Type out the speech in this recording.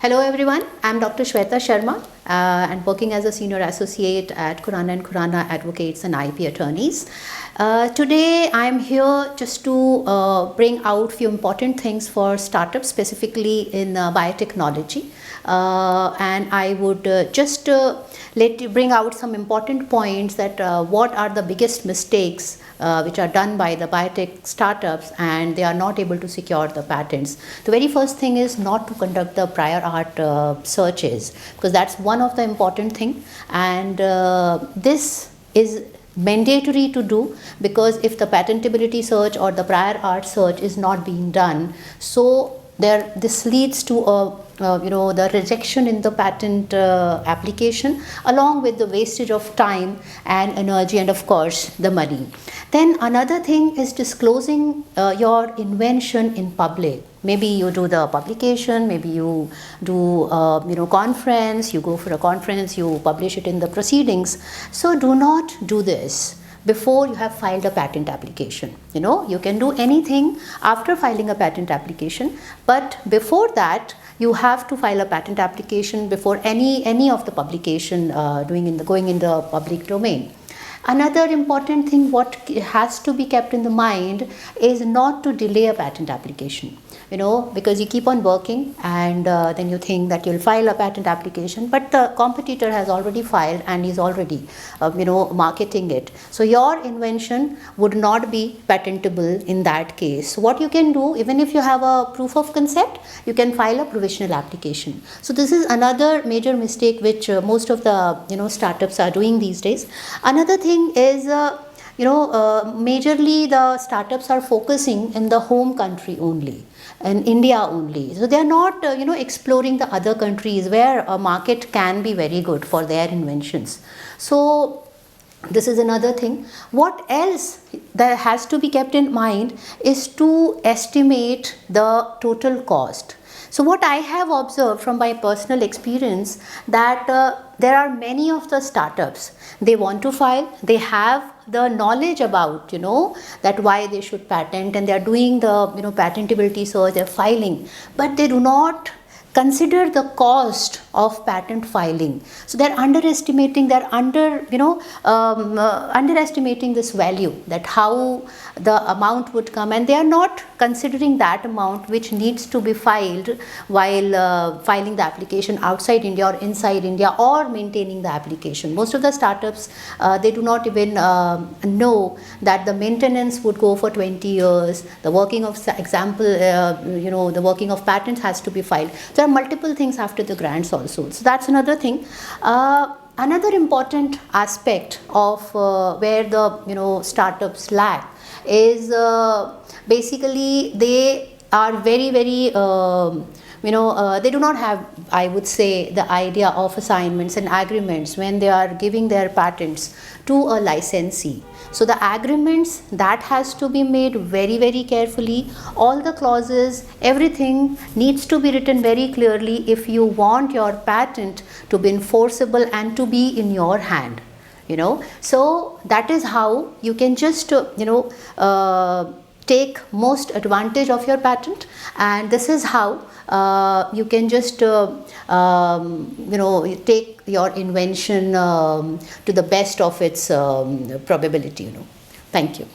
Hello everyone, I'm Dr. Shweta Sharma and working as a senior associate at Khurana and Khurana Advocates and IP Attorneys. Today I'm here just to bring out few important things for startups, specifically in biotechnology. And I would just bring out some important points that what are the biggest mistakes which are done by the biotech startups and they are not able to secure the patents. The very first thing is not to conduct the prior art searches, because that's one of the important thing, and this is mandatory to do, because if the patentability search or the prior art search is not being done, so this leads to the rejection in the patent application, along with the wastage of time and energy and of course the money. Then another thing is disclosing your invention in public. Maybe you do the publication, maybe you do conference, you go for a conference, you publish it in the proceedings. So do not do this before you have filed a patent application. You can do anything after filing a patent application, but before that you have to file a patent application before any of the publication going in the public domain. Another important thing what has to be kept in the mind is not to delay a patent application. Because you keep on working and then you think that you'll file a patent application, but the competitor has already filed and is already marketing it. So your invention would not be patentable in that case. So what you can do, even if you have a proof of concept, you can file a provisional application. So this is another major mistake which most of the startups are doing these days. Another thing is majorly the startups are focusing in the home country only, in India only. So they are not exploring the other countries where a market can be very good for their inventions. So this is another thing. What else that has to be kept in mind is to estimate the total cost. So what I have observed from my personal experience, that there are many of the startups, they want to file, they have the knowledge about that why they should patent, and they are doing the patentability search, they are filing, but they do not consider the cost of patent filing. So they're underestimating underestimating this value, that how the amount would come, and they are not considering that amount which needs to be filed while filing the application outside India or inside India, or maintaining the application. Most of the startups they do not even know that the maintenance would go for 20 years. The working of the working of patents has to be filed. There are multiple things after the grants also. So that's another thing. Another important aspect of where the startups lack is basically they are very they do not have, I would say, the idea of assignments and agreements when they are giving their patents to a licensee. So the agreements, that has to be made very carefully. All the clauses, everything needs to be written very clearly if you want your patent to be enforceable and to be in your hand. So that is how you can just take most advantage of your patent, and this is how you can just take your invention to the best of its probability. Thank you.